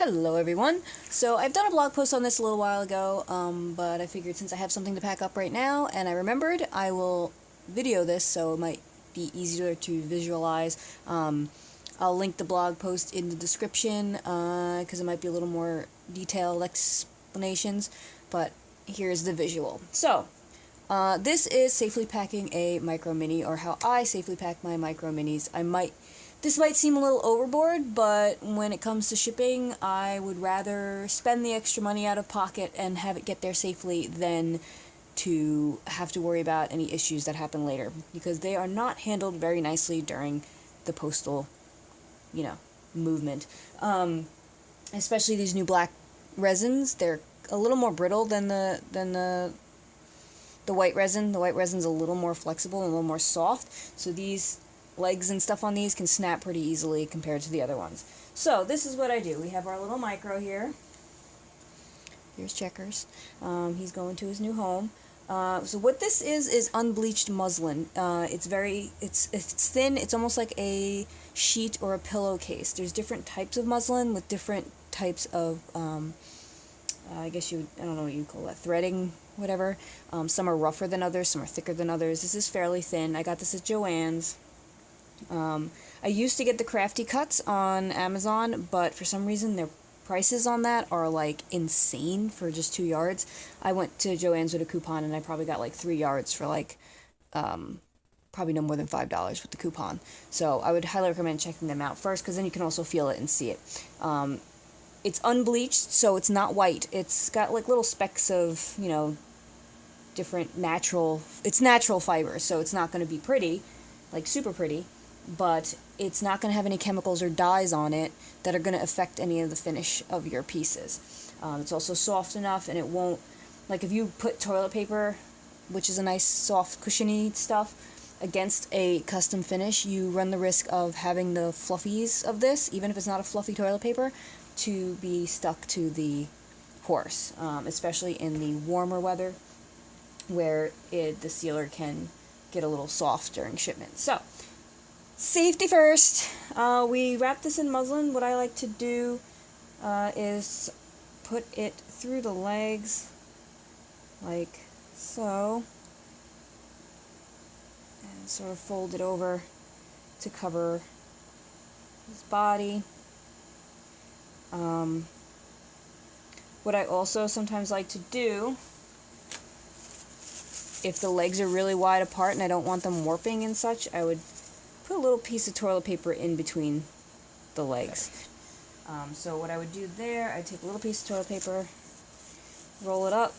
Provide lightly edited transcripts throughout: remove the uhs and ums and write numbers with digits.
Hello everyone. So I've done a blog post on this a little while ago, but I figured since I have something to pack up right now and I remembered, I will video this so it might be easier to visualize. I'll link the blog post in the description because it might be a little more detailed explanations, but here's the visual. So this is safely packing a micro mini, or how I safely pack my micro minis. This might seem a little overboard, but when it comes to shipping, I would rather spend the extra money out of pocket and have it get there safely than to have to worry about any issues that happen later, because they are not handled very nicely during the postal, movement. Especially these new black resins, they're a little more brittle than the white resin. The white resin's a little more flexible and a little more soft, so these legs and stuff on these can snap pretty easily compared to the other ones. So this is what I do. We have our little micro here. Here's Checkers. He's going to his new home. So what this is unbleached muslin. It's thin. It's almost like a sheet or a pillowcase. There's different types of muslin with different types of I don't know what you call that, threading, whatever. Some are rougher than others, some are thicker than others. This is fairly thin. I got this at Joann's. I used to get the crafty cuts on Amazon, but for some reason their prices on that are like insane for just 2 yards. I went to Joann's with a coupon and I probably got like 3 yards for like probably no more than $5 with the coupon. So I would highly recommend checking them out first, because then you can also feel it and see it. It's unbleached, so it's not white. It's got like little specks of, different natural fiber, so it's not going to be pretty, like super pretty, but it's not going to have any chemicals or dyes on it that are going to affect any of the finish of your pieces. It's also soft enough, and it won't, like if you put toilet paper, which is a nice soft cushiony stuff, against a custom finish, you run the risk of having the fluffies of this, even if it's not a fluffy toilet paper, to be stuck to the horse, especially in the warmer weather where the sealer can get a little soft during shipment. So safety first. We wrap this in muslin. What I like to do is put it through the legs like so, and sort of fold it over to cover his body. What I also sometimes like to do, if the legs are really wide apart and I don't want them warping and such, I would put a little piece of toilet paper in between the legs. So what I would do there, I'd take a little piece of toilet paper, roll it up.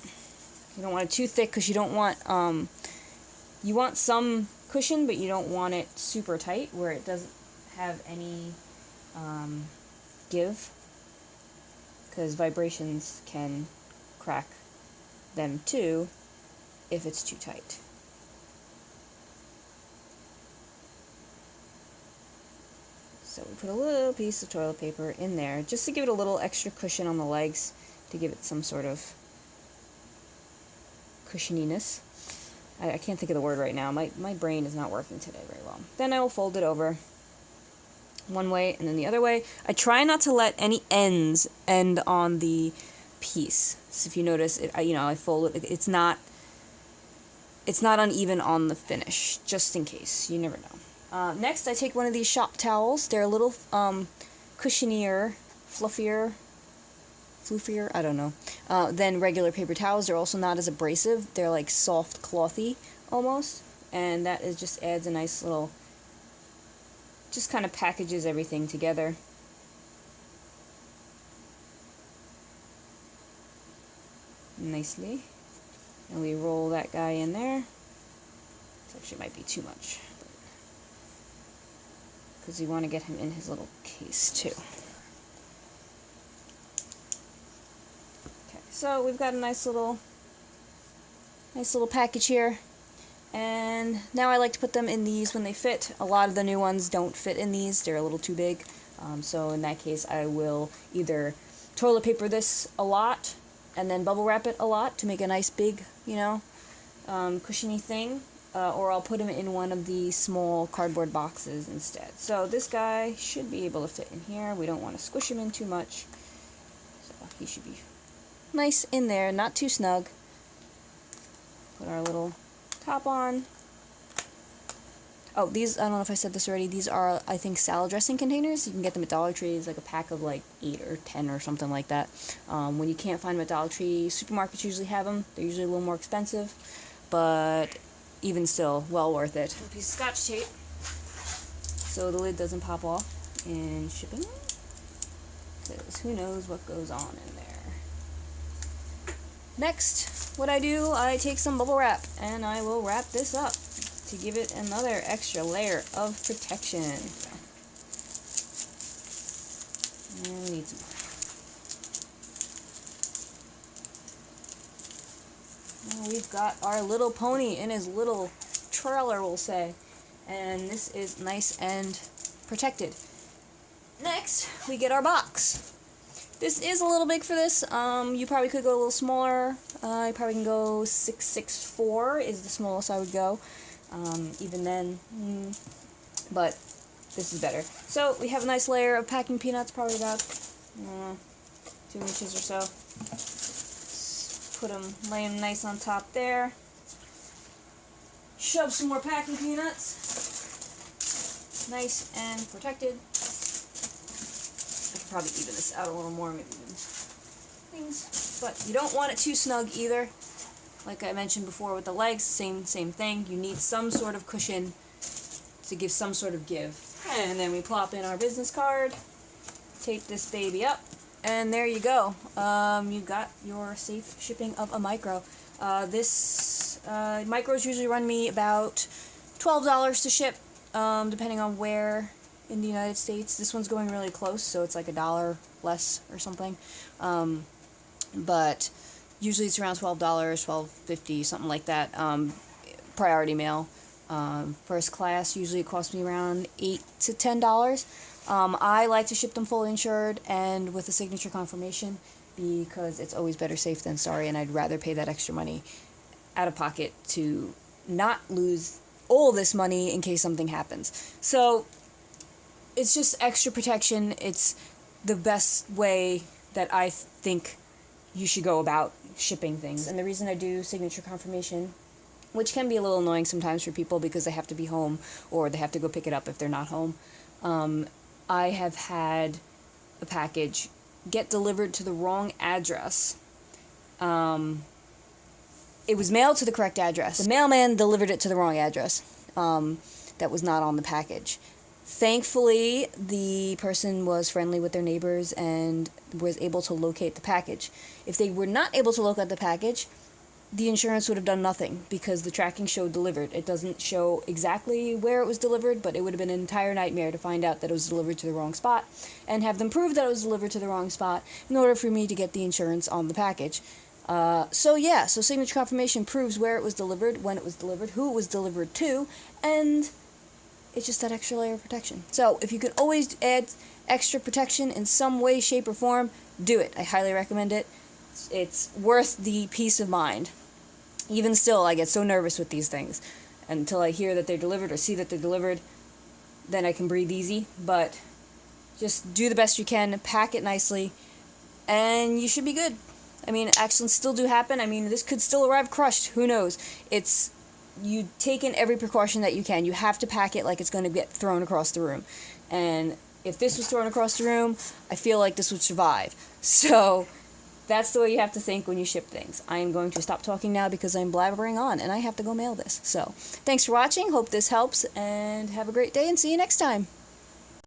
You don't want it too thick because you don't want, you want some cushion, but you don't want it super tight where it doesn't have any give, because vibrations can crack them too if it's too tight. So we put a little piece of toilet paper in there just to give it a little extra cushion on the legs, to give it some sort of cushioniness. I can't think of the word right now. My brain is not working today very well. Then I will fold it over one way and then the other way. I try not to let any ends end on the piece. So if you notice, I fold it. It's not uneven on the finish, just in case. You never know. Next, I take one of these shop towels. They're a little cushionier, fluffier, I don't know, than regular paper towels. They're also not as abrasive. They're like soft, clothy almost, and that just adds a nice little, just kind of packages everything together. Nicely. And we roll that guy in there. This actually might be too much, because you want to get him in his little case too. Okay, so we've got a nice little package here. And now I like to put them in these when they fit. A lot of the new ones don't fit in these. They're a little too big. So in that case, I will either toilet paper this a lot and then bubble wrap it a lot to make a nice big, cushiony thing. Or I'll put them in one of the small cardboard boxes instead. So this guy should be able to fit in here. We don't want to squish him in too much. he should be nice in there, not too snug. Put our little top on. Oh, these, I don't know if I said this already, these are, I think, salad dressing containers. You can get them at Dollar Tree. It's like a pack of like 8 or 10 or something like that. When you can't find them at Dollar Tree, supermarkets usually have them. They're usually a little more expensive, but even still, well worth it. A piece of Scotch tape so the lid doesn't pop off in shipping, because who knows what goes on in there. Next, what I do, I take some bubble wrap and I will wrap this up to give it another extra layer of protection. And we need some more. Now we've got our little pony in his little trailer, we'll say, and this is nice and protected. Next, we get our box. This is a little big for this. You probably could go a little smaller. You probably can go 6'4" is the smallest I would go. Even then, but this is better. So we have a nice layer of packing peanuts, probably about 2 inches or so. Just put them, lay them nice on top there. Shove some more packing peanuts, nice and protected. I could probably even this out a little more, maybe even things, but you don't want it too snug either. Like I mentioned before with the legs, same thing. You need some sort of cushion to give some sort of give. And then we plop in our business card, tape this baby up, and there you go. You've got your safe shipping of a micro. Micros usually run me about $12 to ship, depending on where in the United States. This one's going really close, so it's like $1 less or something. But usually it's around $12, $12.50, something like that. Priority mail. First class, usually it costs me around $8 to $10. I like to ship them fully insured and with a signature confirmation, because it's always better safe than sorry, and I'd rather pay that extra money out of pocket to not lose all this money in case something happens. So it's just extra protection. It's the best way that I think you should go about shipping things. And the reason I do signature confirmation, which can be a little annoying sometimes for people because they have to be home or they have to go pick it up if they're not home. I have had a package get delivered to the wrong address. It was mailed to the correct address. The mailman delivered it to the wrong address that was not on the package. Thankfully, the person was friendly with their neighbors and was able to locate the package. If they were not able to locate the package, the insurance would have done nothing because the tracking showed delivered. It doesn't show exactly where it was delivered, but it would have been an entire nightmare to find out that it was delivered to the wrong spot and have them prove that it was delivered to the wrong spot in order for me to get the insurance on the package. So signature confirmation proves where it was delivered, when it was delivered, who it was delivered to, and it's just that extra layer of protection. So if you can always add extra protection in some way, shape, or form, do it. I highly recommend it. It's worth the peace of mind. Even still, I get so nervous with these things. Until I hear that they're delivered or see that they're delivered, then I can breathe easy. But just do the best you can, pack it nicely, and you should be good. I mean, accidents still do happen. I mean, this could still arrive crushed. Who knows? You take in every precaution that you can. You have to pack it like it's going to get thrown across the room. And if this was thrown across the room, I feel like this would survive. So that's the way you have to think when you ship things. I am going to stop talking now because I'm blabbering on and I have to go mail this. So thanks for watching. Hope this helps, and have a great day and see you next time.